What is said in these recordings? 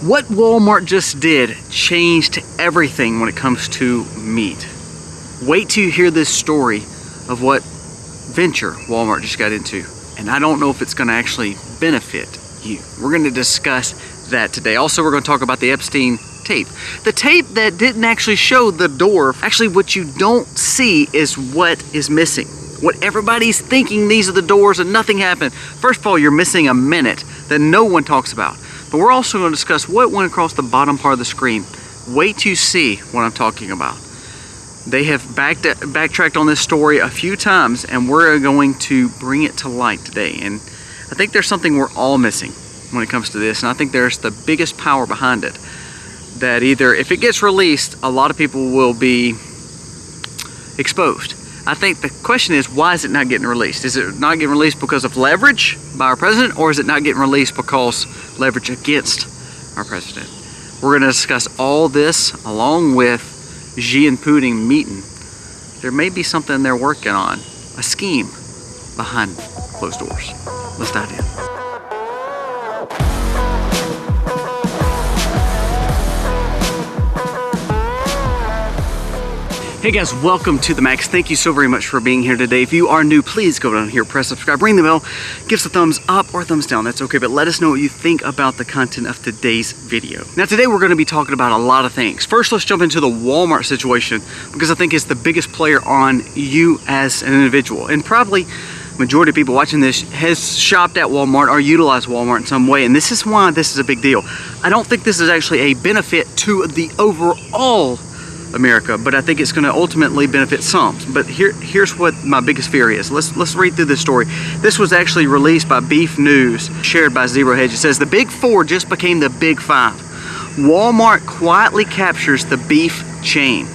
What Walmart just did changed everything when it comes to meat. Wait till you hear this story of what venture Walmart just got into. And I don't know if it's going to actually benefit you. We're going to discuss that today. Also, we're going to talk about the Epstein tape. The tape that didn't actually show the door. Actually, what you don't see is what is missing. What everybody's thinking, these are the doors and nothing happened. First of all, you're missing a minute that no one talks about. But we're also going to discuss what went across the bottom part of the screen. Wait till you see what I'm talking about. They have backtracked on this story a few times, and we're going to bring it to light today. And I think there's something we're all missing when it comes to this, and I think there's the biggest power behind it. That either, if it gets released, a lot of people will be exposed. I think the question is, why is it not getting released? Is it not getting released because of leverage by our president, or is it not getting released because leverage against our president? We're going to discuss all this along with Xi and Putin meeting. There may be something they're working on, a scheme behind closed doors. Let's dive in. Hey guys, welcome to The Max. Thank you so very much for being here today. If you are new, please go down here, press subscribe, ring the bell, give us a thumbs up or thumbs down. That's okay, but let us know what you think about the content of today's video. Now today we're going to be talking about a lot of things. First, let's jump into the Walmart situation because I think it's the biggest player on you as an individual. And probably majority of people watching this has shopped at Walmart or utilized Walmart in some way. And this is why this is a big deal. I don't think this is actually a benefit to the overall America, but I think it's going to ultimately benefit some. But here's what my biggest fear is. Let's read through this story. This was actually released by Beef News, shared by Zero Hedge. It says the Big Four just became the Big Five. Walmart quietly captures the beef chain.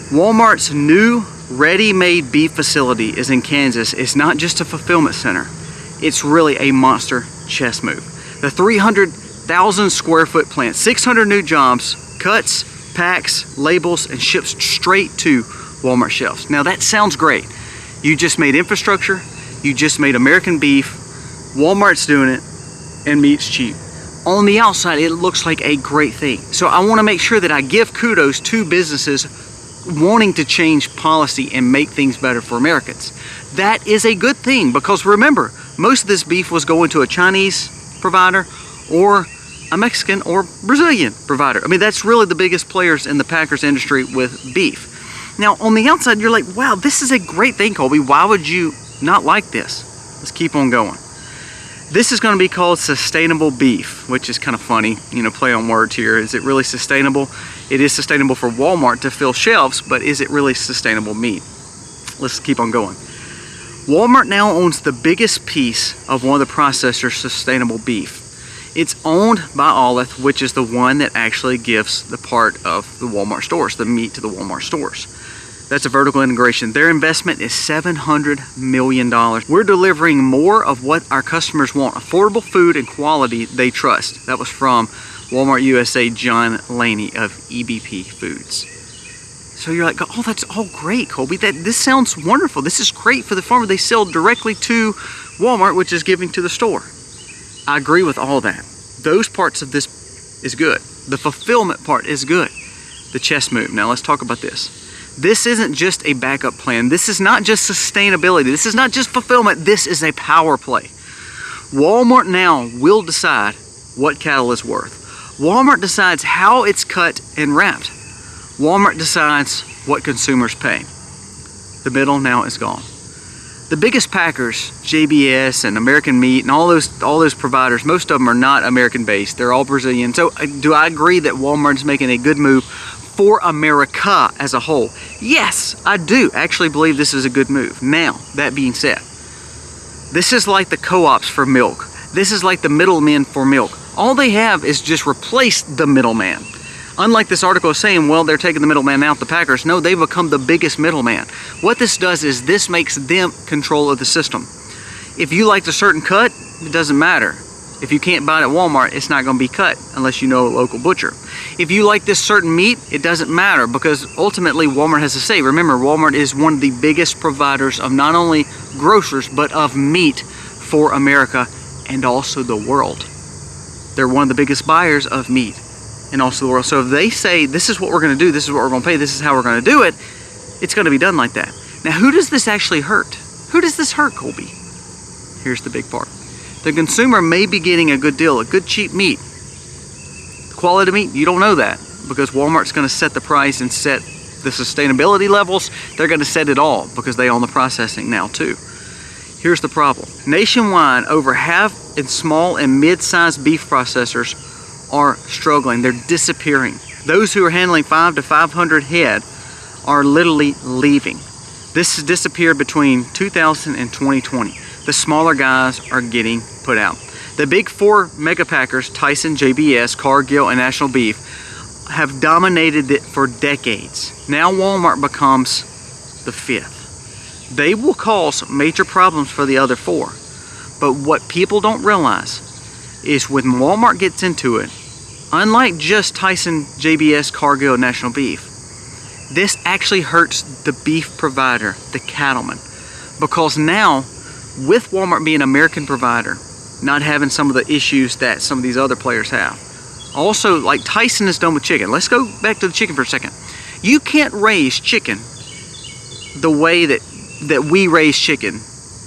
Walmart's new ready-made beef facility is in Kansas. It's not just a fulfillment center. It's really a monster chess move. The 300,000 square foot plant, 600 new jobs, cuts, packs, labels, and ships straight to Walmart shelves. Now that sounds great. You just made infrastructure, you just made American beef, Walmart's doing it, and meat's cheap. On the outside, it looks like a great thing. So I want to make sure that I give kudos to businesses wanting to change policy and make things better for Americans. That is a good thing because remember, most of this beef was going to a Chinese provider or a Mexican or Brazilian provider. I mean, that's really the biggest players in the packers industry with beef. Now, on the outside, you're like, wow, this is a great thing, Colby. Why would you not like this? Let's keep on going. This is going to be called sustainable beef, which is kind of funny, you know, play on words here. Is it really sustainable? It is sustainable for Walmart to fill shelves, but is it really sustainable meat? Let's keep on going. Walmart now owns the biggest piece of one of the processors' sustainable beef. It's owned by Olive, which is the one that actually gives the part of the Walmart stores, the meat to the Walmart stores. That's a vertical integration. Their investment is $700 million. We're delivering more of what our customers want, affordable food and quality they trust. That was from Walmart USA John Laney of EBP Foods. So you're like, oh, that's all great, Colby. This sounds wonderful. This is great for the farmer. They sell directly to Walmart, which is giving to the store. I agree with all that. Those parts of this is good. The fulfillment part is good. The chess move. Now let's talk about this. This isn't just a backup plan. This is not just sustainability. This is not just fulfillment. This is a power play. Walmart now will decide what cattle is worth. Walmart decides how it's cut and wrapped. Walmart decides what consumers pay. The middle now is gone. The biggest packers, JBS and American Meat and all those providers, most of them are not American based. They're all Brazilian. So do I agree that Walmart is making a good move for America as a whole? Yes, I do actually believe this is a good move. Now, that being said, this is like the co-ops for milk. This is like the middlemen for milk. All they have is just replace the middleman. Unlike this article is saying, well, they're taking the middleman out, the packers. No, they've become the biggest middleman. What this does is this makes them control of the system. If you like a certain cut, it doesn't matter. If you can't buy it at Walmart, it's not going to be cut unless you know a local butcher. If you like this certain meat, it doesn't matter because ultimately Walmart has to say. Remember, Walmart is one of the biggest providers of not only grocers, but of meat for America and also the world. They're one of the biggest buyers of meat in also the world. So if they say, this is what we're going to do, this is what we're going to pay, this is how we're going to do it, it's going to be done like that. Now, who does this actually hurt? Who does this hurt, Colby? Here's the big part. The consumer may be getting a good deal, a good cheap meat. The quality of meat, you don't know that, because Walmart's going to set the price and set the sustainability levels. They're going to set it all because they own the processing now too. Here's the problem. Nationwide, over half in small and mid-sized beef processors are struggling. They're disappearing. Those who are handling 5 to 500 head are literally leaving. This has disappeared between 2000 and 2020. The smaller guys are getting put out. The big four mega packers, Tyson, JBS, Cargill, and National Beef, have dominated it for decades. Now Walmart becomes the fifth. They will cause major problems for the other four. But what people don't realize is when Walmart gets into it, unlike just Tyson, JBS, Cargill, National Beef, this actually hurts the beef provider, the cattleman. Because now, with Walmart being an American provider, not having some of the issues that some of these other players have. Also, like Tyson is done with chicken. Let's go back to the chicken for a second. You can't raise chicken the way that we raise chicken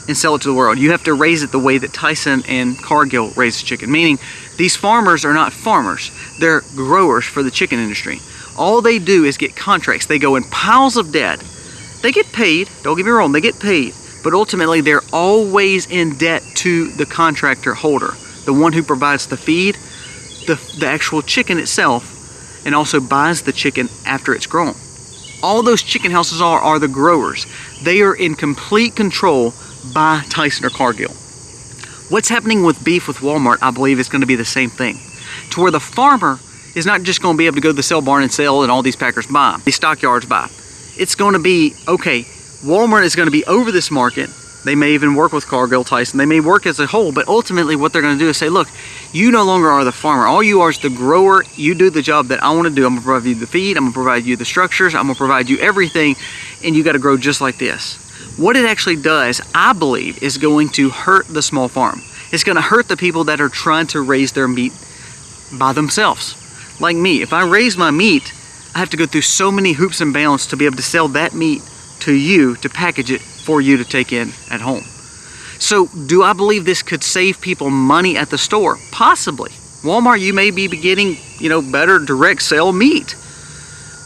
and sell it to the world. You have to raise it the way that Tyson and Cargill raise chicken. Meaning, these farmers are not farmers. They're growers for the chicken industry. All they do is get contracts. They go in piles of debt. They get paid. Don't get me wrong, they get paid. But ultimately, they're always in debt to the contractor holder, the one who provides the feed, the actual chicken itself, and also buys the chicken after it's grown. All those chicken houses are the growers. They are in complete control by Tyson or Cargill. What's happening with beef with Walmart, I believe, is going to be the same thing. To where the farmer is not just going to be able to go to the sale barn and sell and all these packers buy, these stockyards buy. It's going to be, okay, Walmart is going to be over this market. They may even work with Cargill, Tyson. They may work as a whole, but ultimately what they're going to do is say, look, you no longer are the farmer. All you are is the grower. You do the job that I want to do. I'm going to provide you the feed. I'm going to provide you the structures. I'm going to provide you everything, and you got to grow just like this. What it actually does, I believe, is going to hurt the small farm. It's going to hurt the people that are trying to raise their meat by themselves. Like me, if I raise my meat, I have to go through so many hoops and bounds to be able to sell that meat to you, to package it for you to take in at home. So do I believe this could save people money at the store? Possibly. Walmart, you may be getting, better direct sale meat.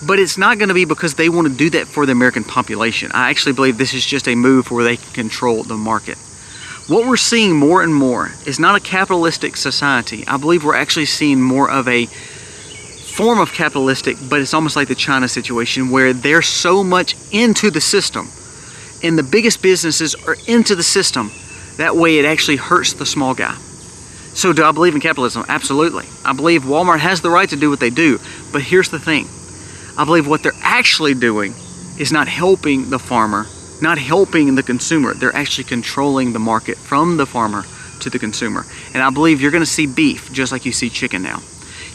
But it's not going to be because they want to do that for the American population. I actually believe this is just a move where they can control the market. What we're seeing more and more is not a capitalistic society. I believe we're actually seeing more of a form of capitalistic, but it's almost like the China situation where they're so much into the system and the biggest businesses are into the system. That way it actually hurts the small guy. So do I believe in capitalism? Absolutely. I believe Walmart has the right to do what they do, but here's the thing. I believe what they're actually doing is not helping the farmer, not helping the consumer. They're actually controlling the market from the farmer to the consumer. And I believe you're going to see beef just like you see chicken now.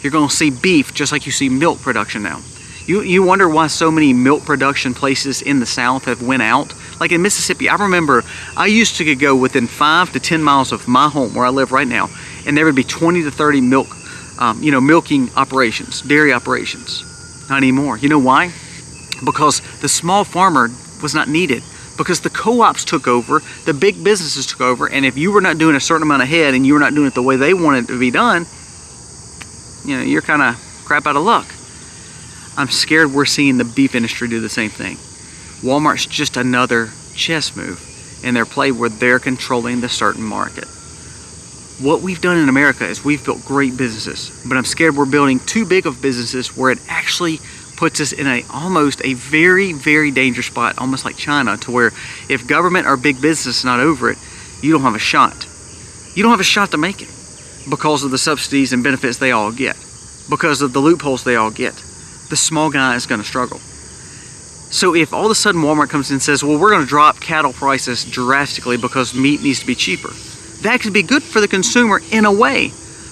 You're going to see beef just like you see milk production now. You wonder why so many milk production places in the South have went out. Like in Mississippi, I remember I used to go within 5 to 10 miles of my home where I live right now, and there would be 20 to 30 milking operations, dairy operations. Not anymore. You know why? Because the small farmer was not needed. Because the co-ops took over, the big businesses took over, and if you were not doing a certain amount of head and you were not doing it the way they wanted it to be done, you're kind of crap out of luck. I'm scared we're seeing the beef industry do the same thing. Walmart's just another chess move in their play where they're controlling the certain market. What we've done in America is we've built great businesses, but I'm scared we're building too big of businesses where it actually puts us in almost a very, very dangerous spot, almost like China, to where if government or big business is not over it, you don't have a shot. You don't have a shot to make it because of the subsidies and benefits they all get, because of the loopholes they all get. The small guy is going to struggle. So if all of a sudden Walmart comes in and says, well, we're going to drop cattle prices drastically because meat needs to be cheaper, that could be good for the consumer in a way.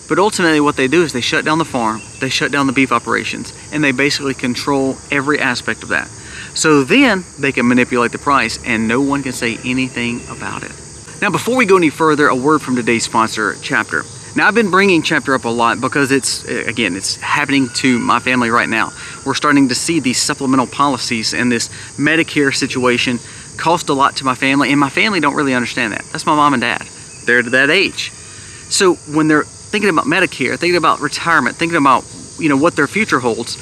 But ultimately what they do is they shut down the farm, they shut down the beef operations, and they basically control every aspect of that. So then they can manipulate the price and no one can say anything about it. Now before we go any further, a word from today's sponsor, Chapter. Now, I've been bringing Chapter up a lot because it's happening to my family right now. We're starting to see these supplemental policies and this Medicare situation cost a lot to my family, and my family don't really understand that. That's my mom and dad. They're to that age. So when they're thinking about Medicare, thinking about retirement, thinking about, you know, what their future holds,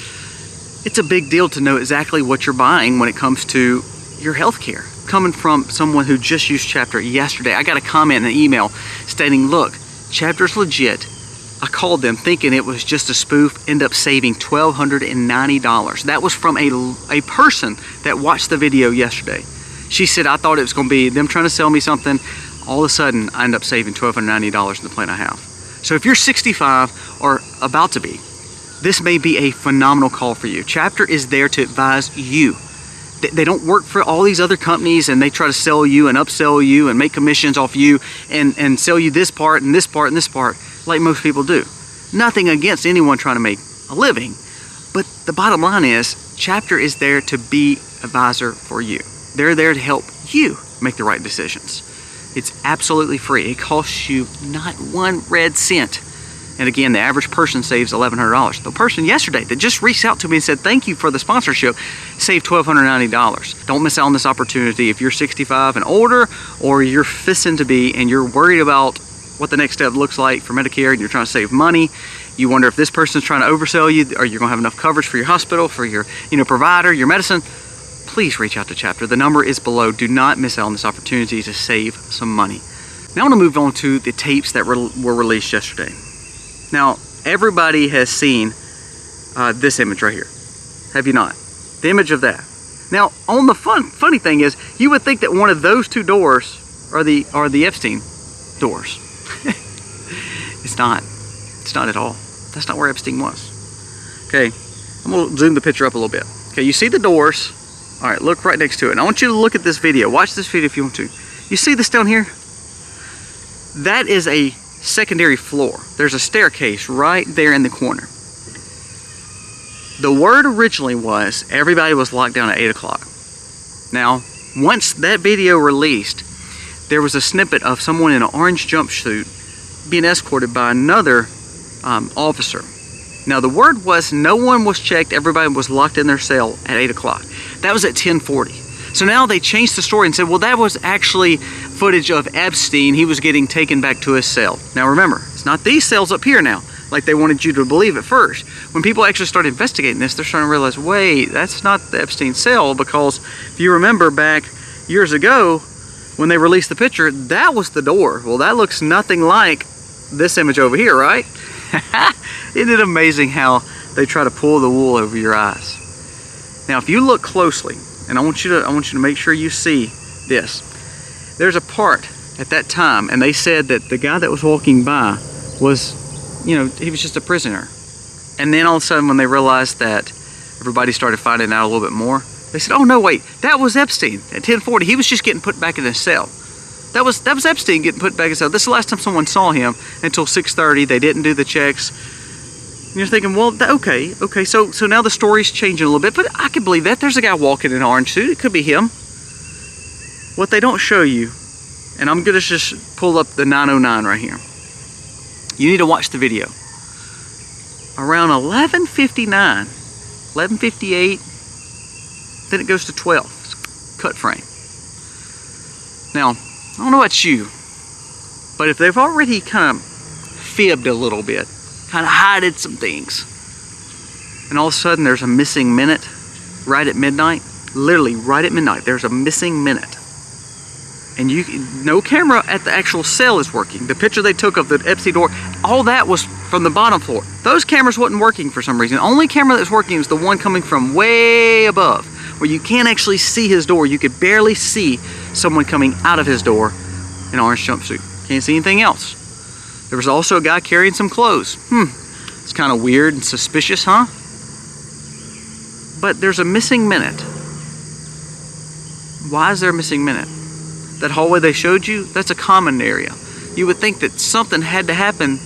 it's a big deal to know exactly what you're buying when it comes to your health care. Coming from someone who just used Chapter yesterday, I got a comment in an email stating, look, Chapter's legit. I called them thinking it was just a spoof, ended up saving $1,290. That was from a person that watched the video yesterday. She said, I thought it was going to be them trying to sell me something. All of a sudden, I end up saving $1,290 in the plan I have. So if you're 65 or about to be, this may be a phenomenal call for you. Chapter is there to advise you. They don't work for all these other companies, and they try to sell you and upsell you and make commissions off you and sell you this part and this part and this part like most people do. Nothing against anyone trying to make a living, but the bottom line is Chapter is there to be advisor for you. They're there to help you make the right decisions. It's absolutely free. It costs you not one red cent. And again, the average person saves $1,100. The person yesterday that just reached out to me and said, thank you for the sponsorship, saved $1,290. Don't miss out on this opportunity if you're 65 and older, or you're fixing to be and you're worried about what the next step looks like for Medicare and you're trying to save money. You wonder if this person's trying to oversell you, or you're going to have enough coverage for your hospital, for your provider, your medicine. Please reach out to Chapter. The number is below. Do not miss out on this opportunity to save some money. Now I want to move on to the tapes that were released yesterday. Now, everybody has seen this image right here. Have you not? The image of that. Now, on the funny thing is, you would think that one of those two doors are the Epstein doors. It's not. It's not at all. That's not where Epstein was. Okay, I'm going to zoom the picture up a little bit. Okay, you see the doors. All right, look right next to it. And I want you to look at this video. Watch this video if you want to. You see this down here? That is a secondary floor. There's a staircase right there in the corner. The word originally was everybody was locked down at 8 o'clock. Now, once that video released, there was a snippet of someone in an orange jumpsuit being escorted by another officer. Now, the word was no one was checked. Everybody was locked in their cell at 8 o'clock. That was at 10:40. So now they changed the story and said, well, that was actually footage of Epstein. He was getting taken back to his cell. Now remember, it's not these cells up here now, like they wanted you to believe at first. When people actually started investigating this, they're starting to realize, wait, that's not the Epstein cell, because if you remember back years ago, when they released the picture, that was the door. Well, that looks nothing like this image over here, right? Isn't it amazing how they try to pull the wool over your eyes? Now, if you look closely, and I want you to make sure you see this. There's a part at that time, and they said that the guy that was walking by was, he was just a prisoner. And then all of a sudden, when they realized that everybody started finding out a little bit more, they said, oh no, wait, that was Epstein at 10:40. He was just getting put back in his cell. That was Epstein getting put back in his cell. This is the last time someone saw him until 6:30. They didn't do the checks. And you're thinking, well, okay, so now the story's changing a little bit, but I can believe that. There's a guy walking in an orange suit. It could be him. What they don't show you, and I'm going to just pull up the 909 right here. You need to watch the video. Around 11:59, 11:58, then it goes to 12. It's cut frame. Now, I don't know about you, but if they've already kind of fibbed a little bit, kind of hided some things, and all of a sudden there's a missing minute right at midnight, literally right at midnight, there's a missing minute. And no camera at the actual cell is working. The picture they took of the Epstein door, all that was from the bottom floor. Those cameras wasn't working for some reason. The only camera that's working is the one coming from way above, where you can't actually see his door. You could barely see someone coming out of his door in an orange jumpsuit. Can't see anything else. There was also a guy carrying some clothes. It's kind of weird and suspicious, huh? But there's a missing minute. Why is there a missing minute? That hallway they showed you, that's a common area. You would think that something had to happen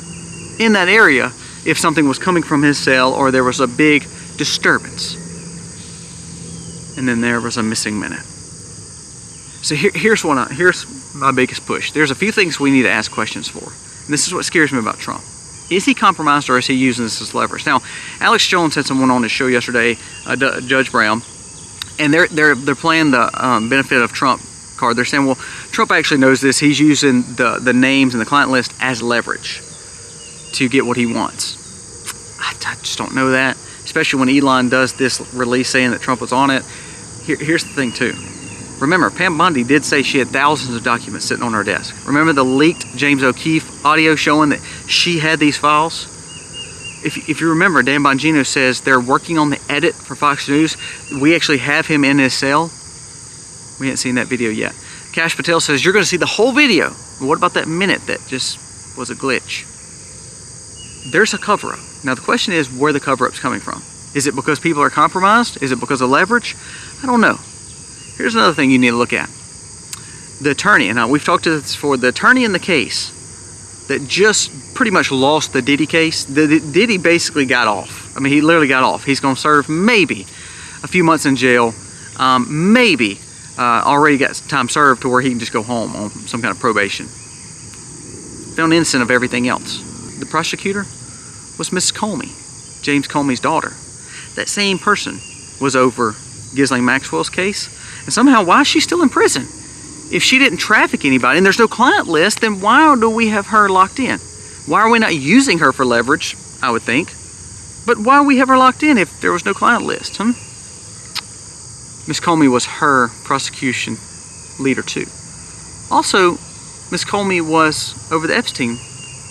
in that area if something was coming from his cell or there was a big disturbance. And then there was a missing minute. So here's my biggest push. There's a few things we need to ask questions for. And this is what scares me about Trump. Is he compromised, or is he using this as leverage? Now, Alex Jones had someone on his show yesterday, Judge Brown, and they're playing the benefit of Trump card. They're saying, well, Trump actually knows this. He's using the names and the client list as leverage to get what he wants. I just don't know that, especially when Elon does this release saying that Trump was on it. Here's the thing too. Remember, Pam Bondi did say she had thousands of documents sitting on her desk. Remember the leaked James O'Keefe audio showing that she had these files? If you remember, Dan Bongino says they're working on the edit for Fox News. We actually have him in his cell. We haven't seen that video yet. Kash Patel says you're going to see the whole video. What about that minute that just was a glitch? There's a cover-up. Now the question is where the cover-up's coming from. Is it because people are compromised? Is it because of leverage? I don't know. Here's another thing you need to look at. The attorney, and we've talked to this before, the attorney in the case that just pretty much lost the Diddy case. Diddy basically got off. I mean, he literally got off. He's going to serve maybe a few months in jail, maybe already got time served to where he can just go home on some kind of probation. Found innocent of everything else. The prosecutor was Miss Comey, James Comey's daughter. That same person was over Ghislaine Maxwell's case. And somehow, why is she still in prison? If she didn't traffic anybody and there's no client list, then why do we have her locked in? Why are we not using her for leverage, I would think? But why do we have her locked in if there was no client list? Miss Comey was her prosecution leader too. Also, Miss Comey was over the Epstein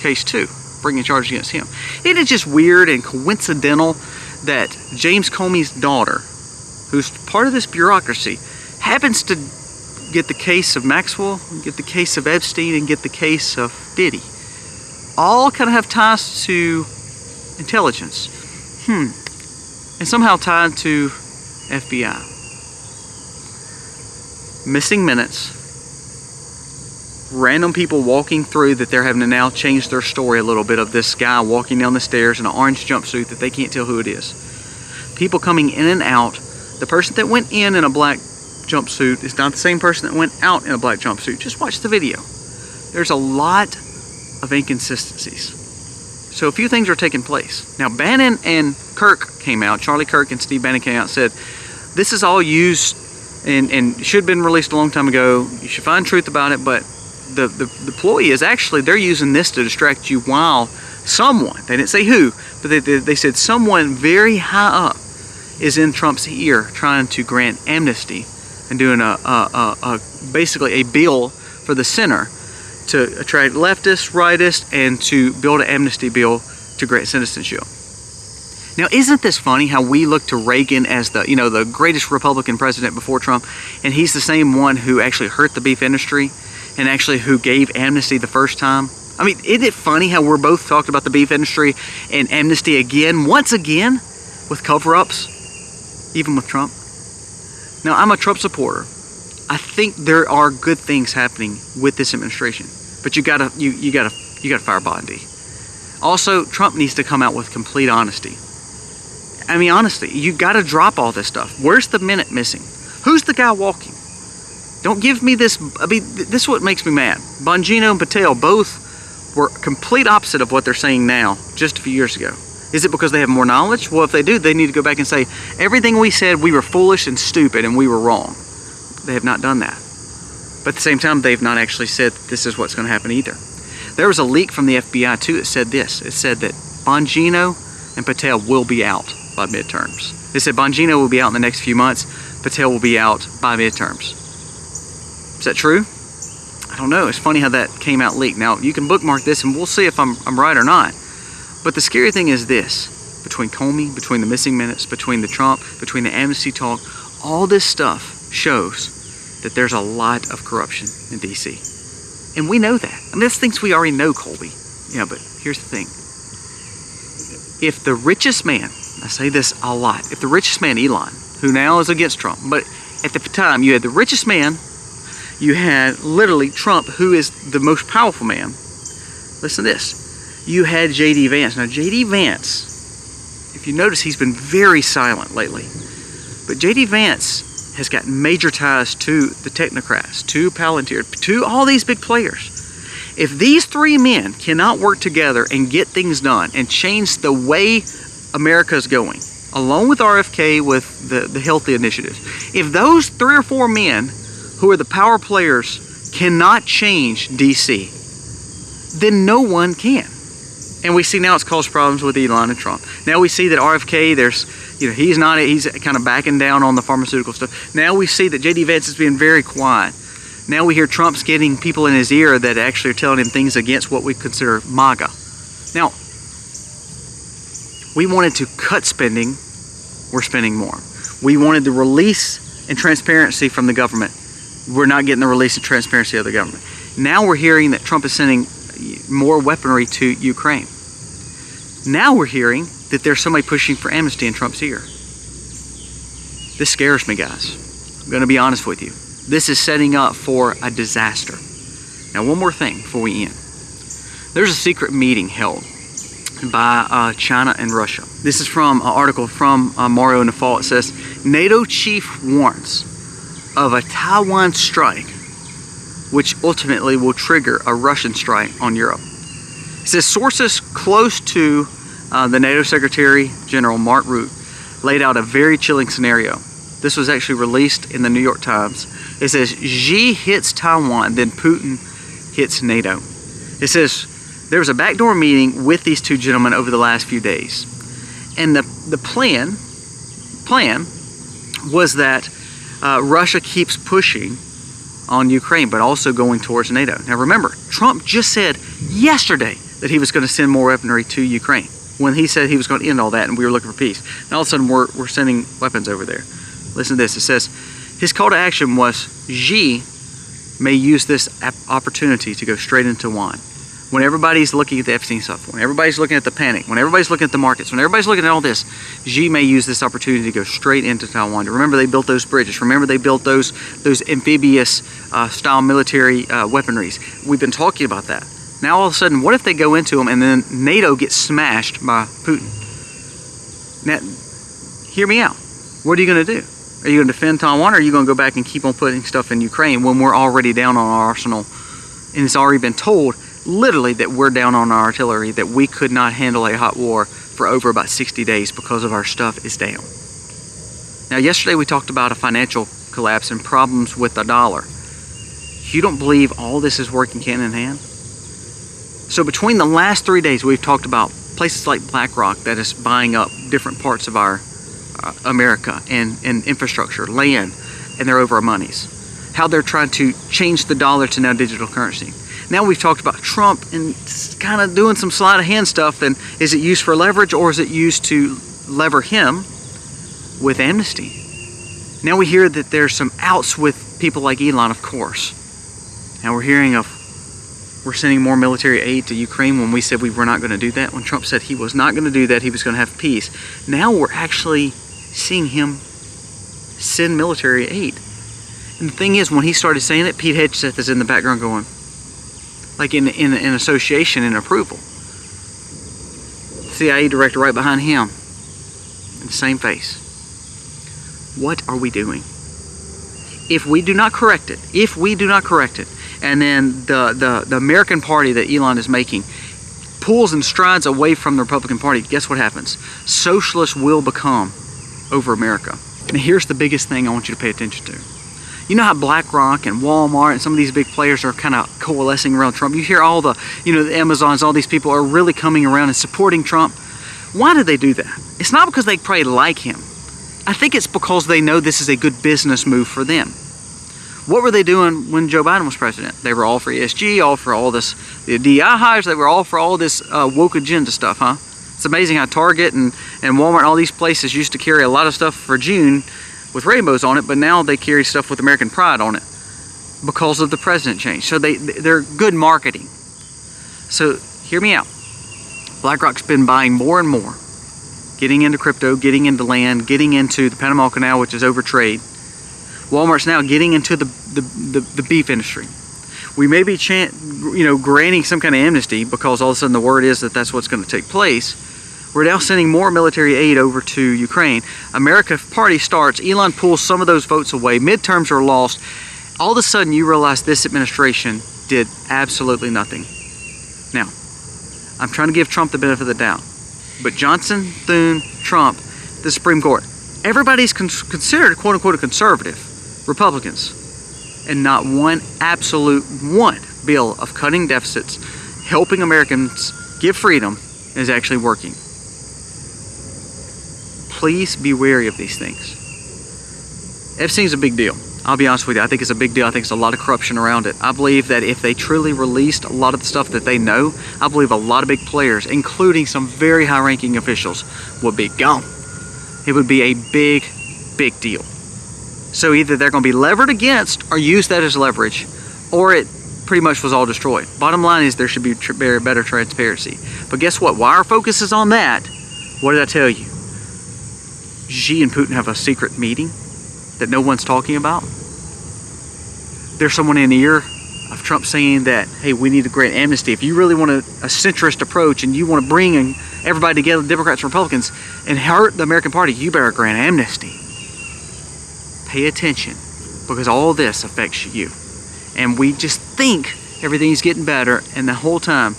case too, bringing charges against him. Isn't it just weird and coincidental that James Comey's daughter, who's part of this bureaucracy, happens to get the case of Maxwell, get the case of Epstein, and get the case of Diddy? All kind of have ties to intelligence. And somehow tied to FBI. Missing minutes. Random people walking through that they're having to now change their story a little bit of this guy walking down the stairs in an orange jumpsuit that they can't tell who it is. People coming in and out. The person that went in a black jumpsuit is not the same person that went out in a black jumpsuit. Just watch the video. There's a lot of inconsistencies. So a few things are taking place. Now Bannon and Kirk came out, Charlie Kirk and Steve Bannon came out and said, this is all used and should have been released a long time ago. You should find truth about it, but the ploy is actually they're using this to distract you while someone, they didn't say who, but they said someone very high up is in Trump's ear trying to grant amnesty and doing basically a bill for the center to attract leftists, rightists, and to build an amnesty bill to grant citizenship. Now, isn't this funny how we look to Reagan as the greatest Republican president before Trump, and he's the same one who actually hurt the beef industry and actually who gave amnesty the first time? I mean, isn't it funny how we're both talking about the beef industry and amnesty again, once again, with cover-ups, even with Trump? Now, I'm a Trump supporter. I think there are good things happening with this administration, but you gotta fire Bondi. Also, Trump needs to come out with complete honesty. I mean, honestly, you gotta drop all this stuff. Where's the minute missing? Who's the guy walking? Don't give me this. I mean, this is what makes me mad. Bongino and Patel both were complete opposite of what they're saying now just a few years ago. Is it because they have more knowledge? Well, if they do, they need to go back and say, everything we said, we were foolish and stupid and we were wrong. They have not done that. But at the same time, they've not actually said that this is what's going to happen either. There was a leak from the FBI too that said this. It said that Bongino and Patel will be out by midterms. They said Bongino will be out in the next few months. Patel will be out by midterms. Is that true? I don't know. It's funny how that came out leaked. Now, you can bookmark this and we'll see if I'm right or not. But the scary thing is this. Between Comey, between the missing minutes, between the Trump, between the amnesty talk, all this stuff shows that there's a lot of corruption in D.C. And we know that. I mean, there's things we already know, Colby. Yeah, but here's the thing. If the richest man, I say this a lot, if the richest man, Elon, who now is against Trump, but at the time you had the richest man, you had literally Trump, who is the most powerful man. Listen to this. You had J.D. Vance. Now, J.D. Vance, if you notice, he's been very silent lately. But J.D. Vance has got major ties to the technocrats, to Palantir, to all these big players. If these three men cannot work together and get things done and change the way America is going, along with RFK with the healthy initiatives, if those 3 or 4 men who are the power players cannot change DC, then no one can. And we see now it's caused problems with Elon and Trump. Now we see that RFK, he's kind of backing down on the pharmaceutical stuff. Now we see that JD Vance is being very quiet. Now we hear Trump's getting people in his ear that actually are telling him things against what we consider MAGA. Now, we wanted to cut spending, we're spending more. We wanted the release and transparency from the government. We're not getting the release and transparency of the government. Now we're hearing that Trump is sending more weaponry to Ukraine. Now we're hearing that there's somebody pushing for amnesty in Trump's ear. This scares me, guys. I'm going to be honest with you. This is setting up for a disaster. Now, one more thing before we end. There's a secret meeting held by China and Russia. This is from an article from Mario in the Fall. It says, NATO chief warns of a Taiwan strike, which ultimately will trigger a Russian strike on Europe. It says sources close to the NATO Secretary General Mark Rutte laid out a very chilling scenario. This was actually released in the New York Times. It says, Xi hits Taiwan, then Putin hits NATO. It says, there was a backdoor meeting with these two gentlemen over the last few days. And the plan was that Russia keeps pushing on Ukraine, but also going towards NATO. Now remember, Trump just said yesterday that he was going to send more weaponry to Ukraine when he said he was going to end all that and we were looking for peace. Now all of a sudden we're sending weapons over there. Listen to this. It says, his call to action was, Xi may use this opportunity to go straight into Taiwan. When everybody's looking at the Epstein stuff, when everybody's looking at the panic, when everybody's looking at the markets, when everybody's looking at all this, Xi may use this opportunity to go straight into Taiwan. Remember, they built those bridges. Remember, they built those amphibious style military weaponries. We've been talking about that. Now, all of a sudden, what if they go into them and then NATO gets smashed by Putin? Now, hear me out. What are you going to do? Are you going to defend Taiwan, or are you going to go back and keep on putting stuff in Ukraine when we're already down on our arsenal? And it's already been told, literally, that we're down on our artillery, that we could not handle a hot war for over about 60 days because of our stuff is down. Now, yesterday we talked about a financial collapse and problems with the dollar. You don't believe all this is working hand in hand? So between the last 3 days, we've talked about places like BlackRock that is buying up different parts of our America and infrastructure, land, and they're over our monies. How they're trying to change the dollar to now digital currency. Now we've talked about Trump and kind of doing some sleight of hand stuff. Then is it used for leverage, or is it used to lever him with amnesty? Now we hear that there's some outs with people like Elon, of course. Now we're hearing of we're sending more military aid to Ukraine when we said we were not going to do that. When Trump said he was not going to do that, he was going to have peace. Now we're actually seeing him send military aid. And the thing is, when he started saying it, Pete Hegseth is in the background going, like in association and approval. CIA director right behind him, in the same face. What are we doing? If we do not correct it, and then the American Party that Elon is making pulls and strides away from the Republican Party, guess what happens? Socialists will become over America. Now here's the biggest thing I want you to pay attention to. You know how BlackRock and Walmart and some of these big players are kind of coalescing around Trump? You hear all the, the Amazons, all these people are really coming around and supporting Trump. Why do they do that? It's not because they probably like him. I think it's because they know this is a good business move for them. What were they doing when Joe Biden was president? They were all for ESG, all for all this, the DEI hires, they were all for all this woke agenda stuff, huh? It's amazing how Target and Walmart and all these places used to carry a lot of stuff for June with rainbows on it, but now they carry stuff with American pride on it because of the president change. So they're good marketing. So hear me out. BlackRock's been buying more and more, getting into crypto, getting into land, getting into the Panama Canal, which is overtrade. Walmart's now getting into the beef industry. We may be granting some kind of amnesty because all of a sudden the word is that that's what's going to take place. We're now sending more military aid over to Ukraine. America Party starts. Elon pulls some of those votes away. Midterms are lost. All of a sudden you realize this administration did absolutely nothing. Now, I'm trying to give Trump the benefit of the doubt, but Johnson, Thune, Trump, the Supreme Court, everybody's considered quote-unquote a conservative, Republicans, and not one absolute one bill of cutting deficits, helping Americans give freedom is actually working. Please be wary of these things. Epstein's a big deal. I'll be honest with you, I think it's a big deal. I think it's a lot of corruption around it. I believe that if they truly released a lot of the stuff that they know, I believe a lot of big players, including some very high-ranking officials, would be gone. It would be a big, big deal. So either they're going to be levered against or use that as leverage, or it pretty much was all destroyed. Bottom line is there should be better transparency. But guess what? While our focus is on that, what did I tell you? Xi and Putin have a secret meeting that no one's talking about. There's someone in the ear of Trump saying that, hey, we need to grant amnesty. If you really want a centrist approach and you want to bring everybody together, Democrats and Republicans, and hurt the American party, you better grant amnesty. Pay attention, because all this affects you. And we just think everything's getting better, and the whole time,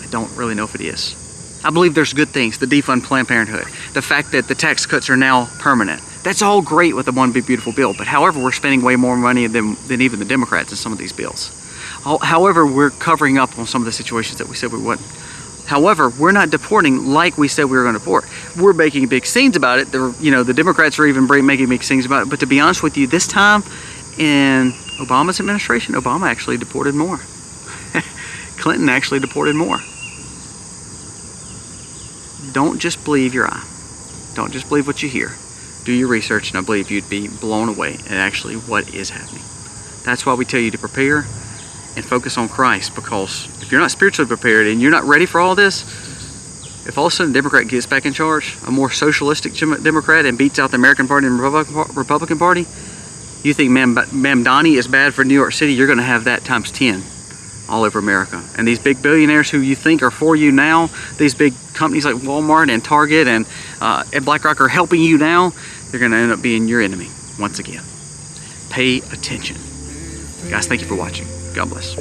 I don't really know if it is. I believe there's good things, the defund Planned Parenthood, the fact that the tax cuts are now permanent. That's all great with the one big beautiful bill, but however, we're spending way more money than even the Democrats in some of these bills. However, we're covering up on some of the situations that we said we wouldn't. However, we're not deporting like we said we were going to deport. We're making big scenes about it. The Democrats are even making big scenes about it. But to be honest with you, this time in Obama's administration, Obama actually deported more. Clinton actually deported more. Don't just believe your eye. Don't just believe what you hear. Do your research, and I believe you'd be blown away at actually what is happening. That's why we tell you to prepare and focus on Christ, because if you're not spiritually prepared and you're not ready for all this, if all of a sudden a Democrat gets back in charge, a more socialistic Democrat, and beats out the American Party and Republican Party, you think Mamdani is bad for New York City, you're going to have that times 10 all over America. And these big billionaires who you think are for you now, these big companies like Walmart and Target and BlackRock are helping you now, they're going to end up being your enemy once again. Pay attention. Guys, thank you for watching. God bless.